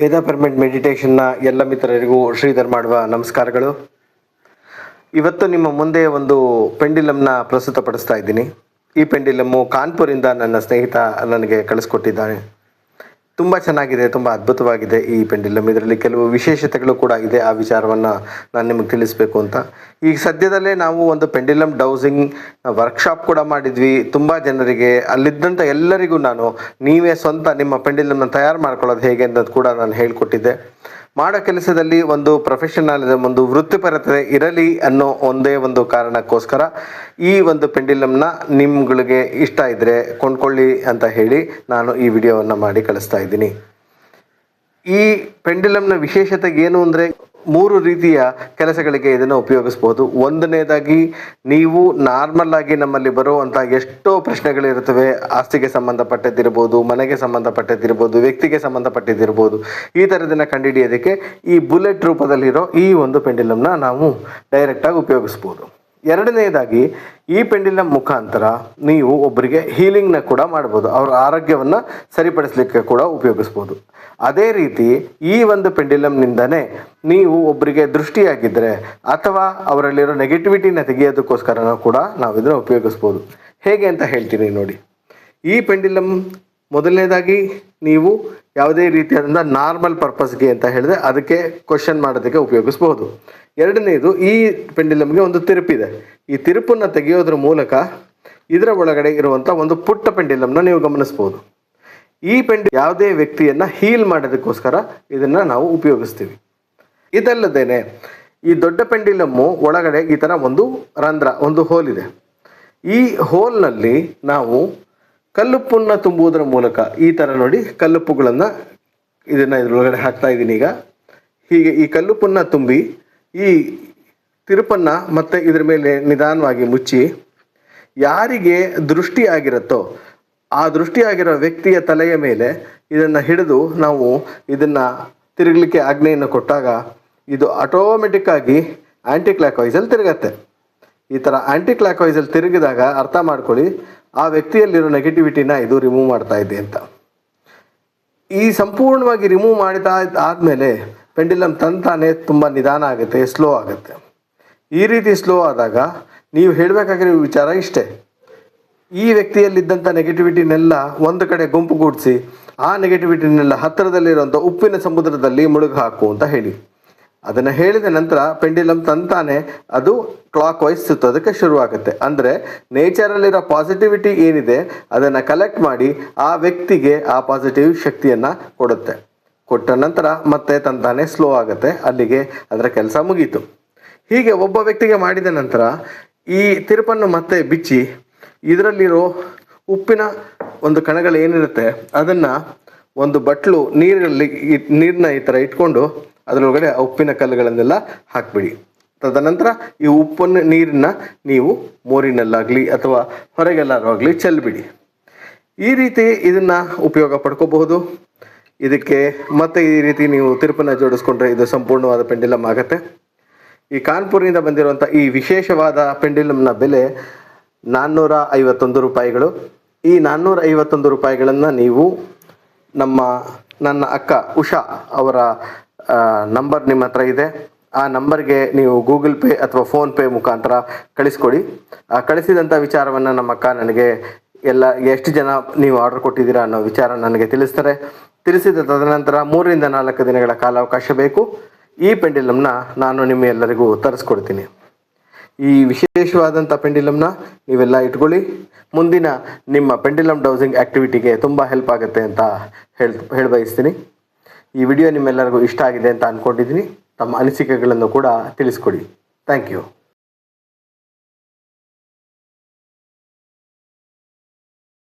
ವೇದ permanent ಮೆಡಿಟೇಷನ್ನ ಎಲ್ಲ ಮಿತ್ರರಿಗೂ ಶ್ರೀಧರ್ ಮಾಡುವ ನಮಸ್ಕಾರಗಳು. ಇವತ್ತು ನಿಮ್ಮ ಮುಂದೆ ಒಂದು ಪೆಂಡಿಲಮ್ನ ಪ್ರಸ್ತುತಪಡಿಸ್ತಾ ಇದ್ದೀನಿ. ಈ ಪೆಂಡಿಲಮ್ಮು ಕಾನ್ಪುರಿಂದ ನನ್ನ ಸ್ನೇಹಿತ ನನಗೆ ಕಳಿಸ್ಕೊಟ್ಟಿದ್ದಾನೆ. ತುಂಬ ಚೆನ್ನಾಗಿದೆ, ತುಂಬ ಅದ್ಭುತವಾಗಿದೆ ಈ ಪೆಂಡಿಲಮ್. ಇದರಲ್ಲಿ ಕೆಲವು ವಿಶೇಷತೆಗಳು ಕೂಡ ಇದೆ. ಆ ವಿಚಾರವನ್ನು ನಾನು ನಿಮಗೆ ತಿಳಿಸ್ಬೇಕು ಅಂತ. ಈಗ ಸದ್ಯದಲ್ಲೇ ನಾವು ಒಂದು ಪೆಂಡಿಲಮ್ ಡೌಸಿಂಗ್ ವರ್ಕ್ಶಾಪ್ ಕೂಡ ಮಾಡಿದ್ವಿ. ತುಂಬ ಜನರಿಗೆ, ಅಲ್ಲಿದ್ದಂಥ ಎಲ್ಲರಿಗೂ ನಾನು ನೀವೇ ಸ್ವಂತ ನಿಮ್ಮ ಪೆಂಡಿಲಮ್ನ ತಯಾರು ಮಾಡ್ಕೊಳ್ಳೋದು ಹೇಗೆ ಅನ್ನೋದು ಕೂಡ ನಾನು ಹೇಳಿಕೊಟ್ಟಿದ್ದೆ. ಮಾಡೋ ಕೆಲಸದಲ್ಲಿ ಒಂದು ಪ್ರೊಫೆಷನಲಿಸಮ್, ಒಂದು ವೃತ್ತಿಪರತೆ ಇರಲಿ ಅನ್ನೋ ಒಂದೇ ಒಂದು ಕಾರಣಕ್ಕೋಸ್ಕರ ಈ ಒಂದು ಪೆಂಡಿಲಮ್ನ ನಿಮ್ಗಳಿಗೆ ಇಷ್ಟ ಇದ್ದರೆ ಕೊಂಡ್ಕೊಳ್ಳಿ ಅಂತ ಹೇಳಿ ನಾನು ಈ ವಿಡಿಯೋವನ್ನು ಮಾಡಿ ಕಳಿಸ್ತಾ ಇದ್ದೀನಿ. ಈ ಪೆಂಡಿಲಮ್ನ ವಿಶೇಷತೆ ಏನು ಅಂದರೆ, 3 ರೀತಿಯ ಕೆಲಸಗಳಿಗೆ ಇದನ್ನು ಉಪಯೋಗಿಸ್ಬೋದು. ಒಂದನೇದಾಗಿ, ನೀವು ನಾರ್ಮಲ್ ಆಗಿ ನಮ್ಮಲ್ಲಿ ಬರುವಂಥ ಎಷ್ಟೋ ಪ್ರಶ್ನೆಗಳಿರ್ತವೆ. ಆಸ್ತಿಗೆ ಸಂಬಂಧಪಟ್ಟದ್ದಿರ್ಬೋದು, ಮನೆಗೆ ಸಂಬಂಧಪಟ್ಟದ್ದಿರ್ಬೋದು, ವ್ಯಕ್ತಿಗೆ ಸಂಬಂಧಪಟ್ಟಿದ್ದಿರ್ಬೋದು. ಈ ಥರದನ್ನು ಕಂಡುಹಿಡಿಯೋದಕ್ಕೆ ಈ ಬುಲೆಟ್ ರೂಪದಲ್ಲಿರೋ ಈ ಒಂದು ಪೆಂಡಿಲಮ್ನ ನಾವು ಡೈರೆಕ್ಟಾಗಿ ಉಪಯೋಗಿಸ್ಬೋದು. ಎರಡನೇದಾಗಿ, ಈ ಪೆಂಡಿಲಮ್ ಮುಖಾಂತರ ನೀವು ಒಬ್ಬರಿಗೆ ಹೀಲಿಂಗ್ನ ಕೂಡ ಮಾಡ್ಬೋದು. ಅವರ ಆರೋಗ್ಯವನ್ನು ಸರಿಪಡಿಸಲಿಕ್ಕೆ ಕೂಡ ಉಪಯೋಗಿಸ್ಬೋದು. ಅದೇ ರೀತಿ ಈ ಒಂದು ಪೆಂಡಿಲಮ್ನಿಂದನೇ ನೀವು ಒಬ್ಬರಿಗೆ ದೃಷ್ಟಿಯಾಗಿದ್ದರೆ ಅಥವಾ ಅವರಲ್ಲಿರೋ ನೆಗೆಟಿವಿಟಿನ ತೆಗೆಯೋದಕ್ಕೋಸ್ಕರನೂ ಕೂಡ ನಾವು ಇದನ್ನು ಉಪಯೋಗಿಸ್ಬೋದು. ಹೇಗೆ ಅಂತ ಹೇಳ್ತೀನಿ ನೋಡಿ. ಈ ಪೆಂಡಿಲಮ್ ಮೊದಲನೇದಾಗಿ ನೀವು ಯಾವುದೇ ರೀತಿಯಾದಂಥ ನಾರ್ಮಲ್ ಪರ್ಪಸ್ಗೆ ಅಂತ ಹೇಳಿದ್ರೆ ಅದಕ್ಕೆ ಕ್ವಶನ್ ಮಾಡೋದಕ್ಕೆ ಉಪಯೋಗಿಸ್ಬೋದು. ಎರಡನೇದು, ಈ ಪೆಂಡಿಲಮ್ಗೆ ಒಂದು ತಿರುಪಿದೆ. ಈ ತಿರುಪನ್ನು ತೆಗೆಯೋದ್ರ ಮೂಲಕ ಇದರ ಒಳಗಡೆ ಇರುವಂಥ ಒಂದು ಪುಟ್ಟ ಪೆಂಡಿಲಮ್ನ ನೀವು ಗಮನಿಸ್ಬೋದು. ಈ ಯಾವುದೇ ವ್ಯಕ್ತಿಯನ್ನು ಹೀಲ್ ಮಾಡೋದಕ್ಕೋಸ್ಕರ ಇದನ್ನು ನಾವು ಉಪಯೋಗಿಸ್ತೀವಿ. ಇದಲ್ಲದೇನೆ ಈ ದೊಡ್ಡ ಪೆಂಡಿಲಮ್ಮು ಒಳಗಡೆ ಈ ಥರ ಒಂದು ರಂಧ್ರ, ಒಂದು ಹೋಲ್ ಇದೆ. ಈ ಹೋಲ್ನಲ್ಲಿ ನಾವು ಕಲ್ಲುಪ್ಪನ್ನು ತುಂಬುವುದರ ಮೂಲಕ ಈ ಥರ ನೋಡಿ ಕಲ್ಲುಪ್ಪುಗಳನ್ನು ಇದರೊಳಗಡೆ ಹಾಕ್ತಾ ಇದ್ದೀನಿ. ಈಗ ಹೀಗೆ ಈ ಕಲ್ಲುಪ್ಪನ್ನು ತುಂಬಿ ಈ ತಿರುಪನ್ನು ಮತ್ತೆ ಇದರ ಮೇಲೆ ನಿಧಾನವಾಗಿ ಮುಚ್ಚಿ, ಯಾರಿಗೆ ದೃಷ್ಟಿ ಆಗಿರುತ್ತೋ ಆ ದೃಷ್ಟಿಯಾಗಿರೋ ವ್ಯಕ್ತಿಯ ತಲೆಯ ಮೇಲೆ ಇದನ್ನು ಹಿಡಿದು ನಾವು ಇದನ್ನು ತಿರುಗಲಿಕ್ಕೆ ಆಜ್ಞೆಯನ್ನು ಕೊಟ್ಟಾಗ ಇದು ಆಟೋಮೆಟಿಕ್ಕಾಗಿ ಆ್ಯಂಟಿ ಕ್ಲಾಕ್ ವೈಸಲ್ಲಿ ತಿರುಗತ್ತೆ. ಈ ಥರ ಆ್ಯಂಟಿ ಕ್ಲಾಕ್ ವೈಸಲ್ಲಿ ತಿರುಗಿದಾಗ ಅರ್ಥ ಮಾಡ್ಕೊಳ್ಳಿ, ಆ ವ್ಯಕ್ತಿಯಲ್ಲಿರೋ ನೆಗೆಟಿವಿಟಿನ ಇದು ರಿಮೂವ್ ಮಾಡ್ತಾ ಇದೆ ಅಂತ. ಈ ಸಂಪೂರ್ಣವಾಗಿ ರಿಮೂವ್ ಮಾಡಿದ ಆದಮೇಲೆ ಪೆಂಡಿಲಮ್ ತಂತಾನೆ ತುಂಬ ನಿಧಾನ ಆಗುತ್ತೆ, ಸ್ಲೋ ಆಗುತ್ತೆ. ಈ ರೀತಿ ಸ್ಲೋ ಆದಾಗ ನೀವು ಹೇಳಬೇಕಾಗಿರೋ ವಿಚಾರ ಇಷ್ಟೇ: ಈ ವ್ಯಕ್ತಿಯಲ್ಲಿದ್ದಂಥ ನೆಗೆಟಿವಿಟಿನೆಲ್ಲ ಒಂದು ಕಡೆ ಗುಂಪುಗೂಡಿಸಿ ಆ ನೆಗೆಟಿವಿಟಿನೆಲ್ಲ ಹತ್ತಿರದಲ್ಲಿರುವಂಥ ಉಪ್ಪಿನ ಸಮುದ್ರದಲ್ಲಿ ಮುಳುಗು ಹಾಕು ಅಂತ ಹೇಳಿ. ಅದನ್ನು ಹೇಳಿದ ನಂತರ ಪೆಂಡಿಲಮ್ ತಂತಾನೆ ಅದು ಕ್ಲಾಕ್ ವೈಸ್ ಸುತ್ತೋದಕ್ಕೆ ಶುರುವಾಗುತ್ತೆ. ಅಂದರೆ ನೇಚರಲ್ಲಿರೋ ಪಾಸಿಟಿವಿಟಿ ಏನಿದೆ ಅದನ್ನು ಕಲೆಕ್ಟ್ ಮಾಡಿ ಆ ವ್ಯಕ್ತಿಗೆ ಆ ಪಾಸಿಟಿವ್ ಶಕ್ತಿಯನ್ನು ಕೊಡುತ್ತೆ. ಕೊಟ್ಟ ನಂತರ ಮತ್ತೆ ತಂತಾನೆ ಸ್ಲೋ ಆಗುತ್ತೆ. ಅಲ್ಲಿಗೆ ಅದರ ಕೆಲಸ ಮುಗೀತು. ಹೀಗೆ ಒಬ್ಬ ವ್ಯಕ್ತಿಗೆ ಮಾಡಿದ ನಂತರ ಈ ತಿರುಪನ್ನು ಮತ್ತೆ ಬಿಚ್ಚಿ ಇದರಲ್ಲಿರೋ ಉಪ್ಪಿನ ಒಂದು ಕಣಗಳು ಏನಿರುತ್ತೆ ಅದನ್ನು ಒಂದು ಬಟ್ಲು ನೀರನ್ನ ಈ ಥರ ಇಟ್ಕೊಂಡು ಅದರೊಳಗಡೆ ಉಪ್ಪಿನ ಕಲ್ಲುಗಳನ್ನೆಲ್ಲ ಹಾಕಿಬಿಡಿ. ತದನಂತರ ಈ ಉಪ್ಪನ್ನು ನೀರನ್ನ ನೀವು ಮೋರಿನಲ್ಲಾಗಲಿ ಅಥವಾ ಹೊರಗೆಲ್ಲಾರು ಆಗಲಿ ಚೆಲ್ಲಿಬಿಡಿ. ಈ ರೀತಿ ಇದನ್ನು ಉಪಯೋಗ ಪಡ್ಕೋಬಹುದು. ಇದಕ್ಕೆ ಮತ್ತೆ ಈ ರೀತಿ ನೀವು ತಿರುಪನ್ನು ಜೋಡಿಸ್ಕೊಂಡ್ರೆ ಇದು ಸಂಪೂರ್ಣವಾದ ಪೆಂಡಿಲಮ್ ಆಗುತ್ತೆ. ಈ ಕಾನ್ಪುರದಿಂದ ಬಂದಿರುವಂಥ ಈ ವಿಶೇಷವಾದ ಪೆಂಡಿಲಮ್ನ ಬೆಲೆ 451 ರೂಪಾಯಿಗಳು. ಈ 451 ರೂಪಾಯಿಗಳನ್ನು ನೀವು ನನ್ನ ಅಕ್ಕ ಉಷಾ ಅವರ ನಂಬರ್ ನಿಮ್ಮ ಹತ್ರ ಇದೆ. ಆ ನಂಬರ್ಗೆ ನೀವು ಗೂಗಲ್ ಪೇ ಅಥವಾ ಫೋನ್ಪೇ ಮುಖಾಂತರ ಕಳಿಸ್ಕೊಡಿ. ಆ ಕಳಿಸಿದಂಥ ವಿಚಾರವನ್ನು ನಮ್ಮ ಅಕ್ಕ ನನಗೆ ಎಷ್ಟು ಜನ ನೀವು ಆರ್ಡರ್ ಕೊಟ್ಟಿದ್ದೀರಾ ಅನ್ನೋ ವಿಚಾರ ನನಗೆ ತಿಳಿಸ್ತಾರೆ. ತಿಳಿಸಿದ ತದನಂತರ 3 ರಿಂದ 4 ದಿನಗಳ ಕಾಲಾವಕಾಶ ಬೇಕು. ಈ ಪೆಂಡಿಲಮ್ನ ನಾನು ನಿಮ್ಮೆಲ್ಲರಿಗೂ ತರಿಸ್ಕೊಡ್ತೀನಿ. ಈ ವಿಶೇಷವಾದಂಥ ಪೆಂಡಿಲಮ್ನ ನೀವೆಲ್ಲ ಇಟ್ಕೊಳ್ಳಿ. ಮುಂದಿನ ನಿಮ್ಮ ಪೆಂಡಿಲಮ್ ಡೌಸಿಂಗ್ ಆ್ಯಕ್ಟಿವಿಟಿಗೆ ತುಂಬ ಹೆಲ್ಪ್ ಆಗುತ್ತೆ ಅಂತ ಹೇಳಬಯಸ್ತೀನಿ. ಈ ವಿಡಿಯೋ ನಿಮ್ಮೆಲ್ಲರಿಗೂ ಇಷ್ಟ ಆಗಿದೆ ಅಂತ ಅಂದ್ಕೊಂಡಿದ್ದೀನಿ. ತಮ್ಮ ಅನಿಸಿಕೆಗಳನ್ನು ಕೂಡ ತಿಳಿಸ್ಕೊಡಿ. Thank you.